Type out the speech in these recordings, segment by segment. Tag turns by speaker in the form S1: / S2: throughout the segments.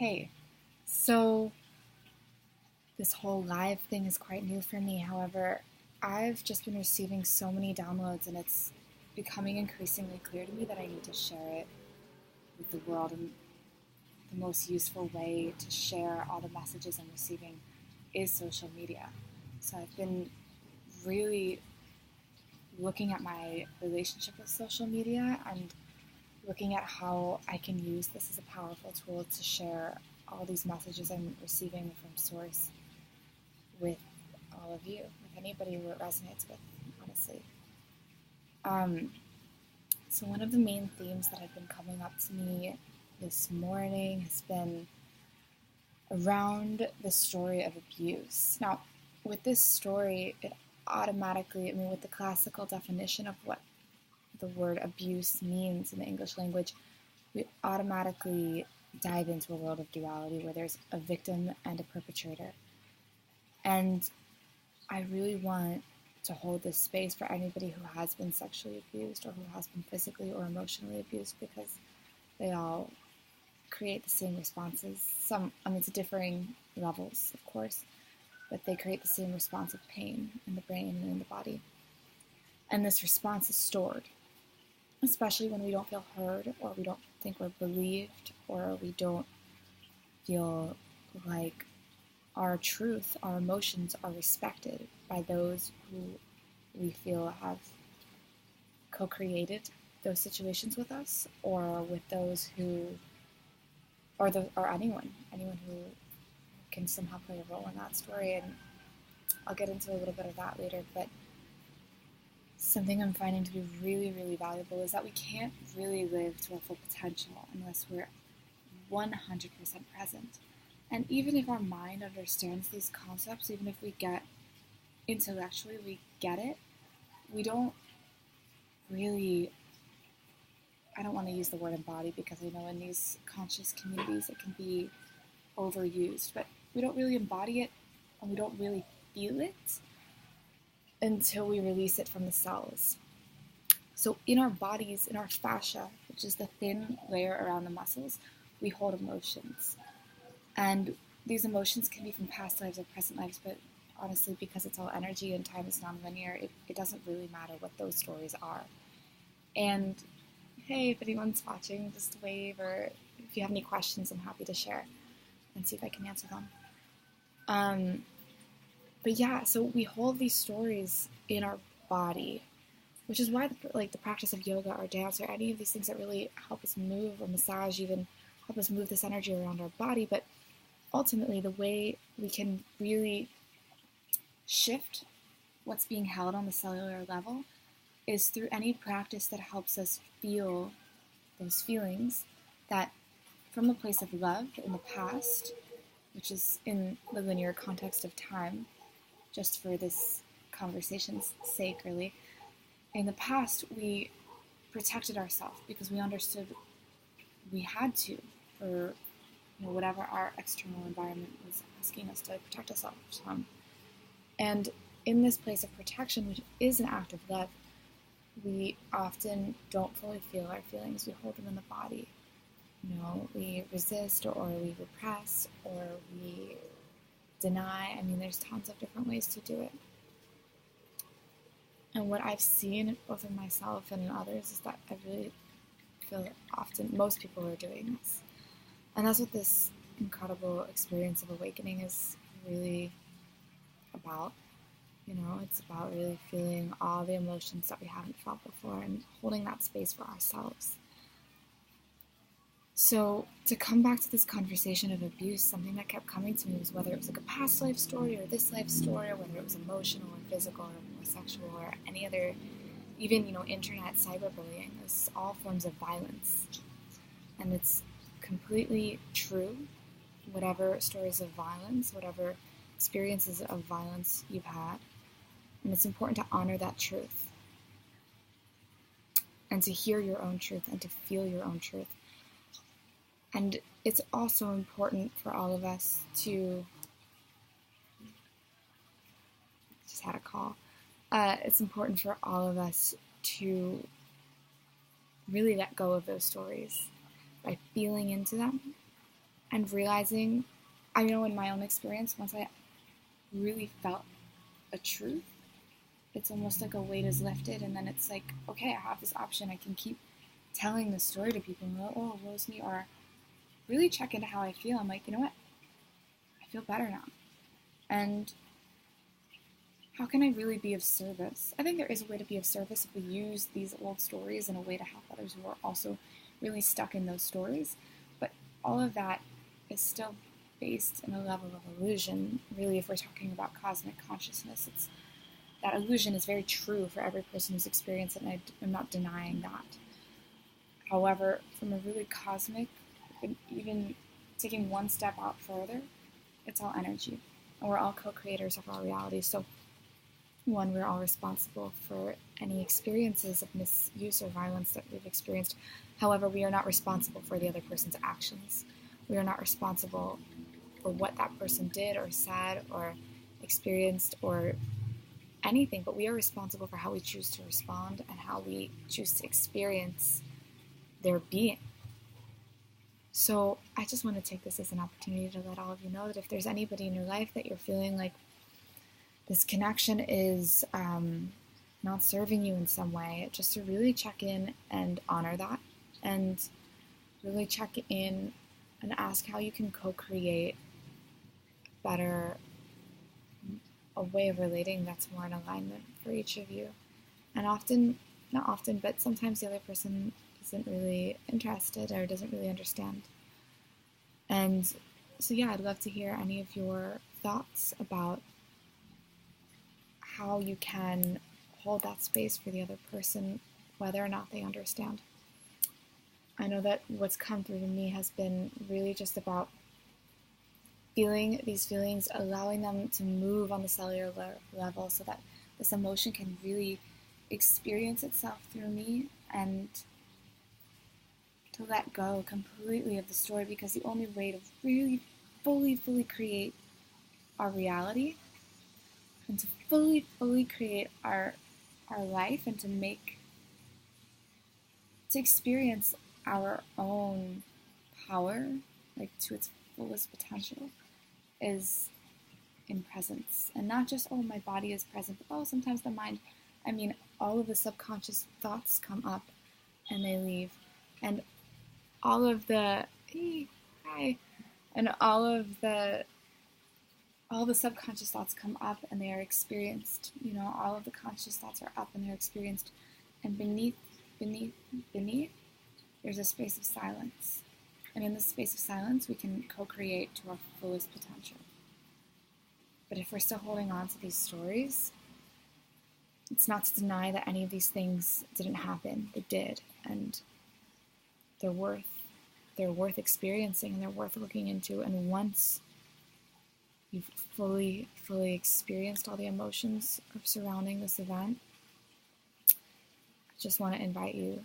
S1: Hey, so this whole live thing is quite new for me. However, I've just been receiving so many downloads, and it's becoming increasingly clear to me that I need to share it with the world. And the most useful way to share all the messages I'm receiving is social media. So I've been really looking at my relationship with social media and looking at how I can use this as a powerful tool to share all these messages I'm receiving from Source with all of you, with anybody who it resonates with, honestly. Um, so one of the main themes that have been coming up to me this morning has been around the story of abuse. Now, with this story, it automatically, with the classical definition of what the word abuse means in the English language, we automatically dive into a world of duality where there's a victim and a perpetrator. And I really want to hold this space for anybody who has been sexually abused or who has been physically or emotionally abused, because they all create the same responses. To differing levels, of course, but they create the same response of pain in the brain and in the body. And this response is stored, especially when we don't feel heard, or we don't think we're believed, or we don't feel like our truth, our emotions are respected by those who we feel have co-created those situations with us, or with those who, or anyone who can somehow play a role in that story. And I'll get into a little bit of that later, but something I'm finding to be really, really valuable is that we can't really live to our full potential unless we're 100% present. And even if our mind understands these concepts, even if we get intellectually, we get it, we don't really, I don't want to use the word embody because I know in these conscious communities it can be overused, but we don't really embody it and we don't really feel it until we release it from the cells. So in our bodies, in our fascia, which is the thin layer around the muscles, we hold emotions. And these emotions can be from past lives or present lives, but honestly, because it's all energy and time is nonlinear, it doesn't really matter what those stories are. And hey, if anyone's watching, just wave, or if you have any questions, I'm happy to share and see if I can answer them. But yeah, so we hold these stories in our body, which is why the practice of yoga or dance or any of these things that really help us move, or massage even, help us move this energy around our body. But ultimately, the way we can really shift what's being held on the cellular level is through any practice that helps us feel those feelings that, from a place of love in the past, which is in the linear context of time, just for this conversation's sake, really, in the past we protected ourselves because we understood we had to, for whatever our external environment was asking us to protect ourselves from. And in this place of protection, which is an act of love, we often don't fully feel our feelings. We hold them in the body. We resist, or we repress, or we deny. There's tons of different ways to do it. And what I've seen both in myself and in others is that I really feel that often most people are doing this. And that's what this incredible experience of awakening is really about. It's about really feeling all the emotions that we haven't felt before and holding that space for ourselves. So to come back to this conversation of abuse, something that kept coming to me was whether it was like a past life story or this life story, or whether it was emotional or physical or sexual or any other, even, internet cyberbullying. It's all forms of violence. And it's completely true, whatever stories of violence, whatever experiences of violence you've had. And it's important to honor that truth and to hear your own truth and to feel your own truth. And it's also important for all of us to, just had a call, it's important for all of us to really let go of those stories by feeling into them and realizing, I know in my own experience, once I really felt a truth, it's almost like a weight is lifted, and then it's like, okay, I have this option. I can keep telling the story to people, and go, oh, woe's me, or really check into how I feel. I'm like, you know what? I feel better now. And how can I really be of service? I think there is a way to be of service if we use these old stories in a way to help others who are also really stuck in those stories. But all of that is still based in a level of illusion. Really, if we're talking about cosmic consciousness, that illusion is very true for every person who's experienced it, and I'm not denying that. However, from a really cosmic, even taking one step out further, it's all energy, and we're all co-creators of our reality. So, one, we're all responsible for any experiences of misuse or violence that we've experienced. However, we are not responsible for the other person's actions. We are not responsible for what that person did or said or experienced or anything, but we are responsible for how we choose to respond and how we choose to experience their being. So I just want to take this as an opportunity to let all of you know that if there's anybody in your life that you're feeling like this connection is not serving you in some way, just to really check in and honor that, and really check in and ask how you can co-create a way of relating that's more in alignment for each of you. And often, not often, but sometimes the other person isn't really interested or doesn't really understand. And so yeah, I'd love to hear any of your thoughts about how you can hold that space for the other person, whether or not they understand. I know that what's come through to me has been really just about feeling these feelings, allowing them to move on the cellular level so that this emotion can really experience itself through me, and to let go completely of the story, because the only way to really fully create our reality and to fully create our life and to experience our own power, like to its fullest potential, is in presence. And not just, oh, my body is present, but oh, sometimes the mind. I mean, all of the subconscious thoughts come up and they leave. And all of the, hi, and all the subconscious thoughts come up and they are experienced. All of the conscious thoughts are up and they're experienced. And beneath, there's a space of silence. And in this space of silence, we can co-create to our fullest potential. But if we're still holding on to these stories, it's not to deny that any of these things didn't happen. They did. And they're worth experiencing, and they're worth looking into. And once you've fully experienced all the emotions surrounding this event, I just want to invite you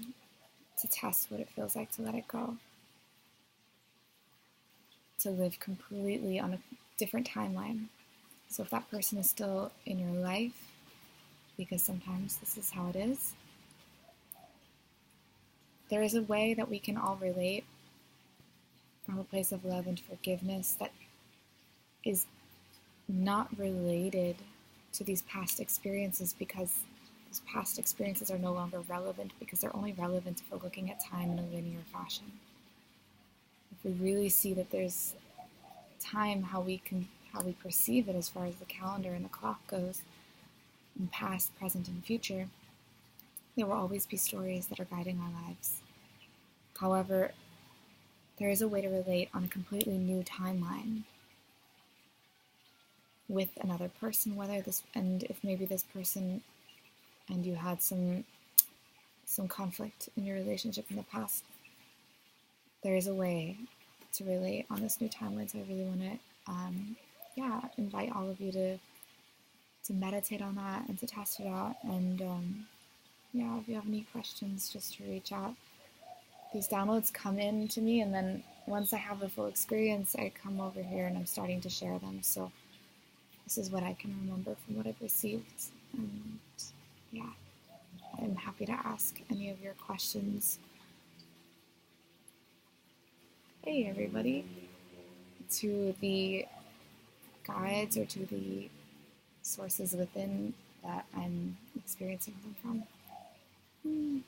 S1: to test what it feels like to let it go, to live completely on a different timeline. So if that person is still in your life, because sometimes this is how it is, there is a way that we can all relate from a place of love and forgiveness that is not related to these past experiences, because these past experiences are no longer relevant, because they're only relevant if we're looking at time in a linear fashion. If we really see that there's time, how we perceive it as far as the calendar and the clock goes, in past, present, and future, there will always be stories that are guiding our lives. However, there is a way to relate on a completely new timeline with another person, and if maybe this person and you had some conflict in your relationship in the past, there is a way to relate on this new timeline. So I really want to invite all of you to meditate on that and to test it out. And if you have any questions, just to reach out. These downloads come in to me, and then once I have the full experience, I come over here and I'm starting to share them. So this is what I can remember from what I've received. And I'm happy to ask any of your questions. Hey everybody. to the guides or to the sources within that I'm experiencing them from.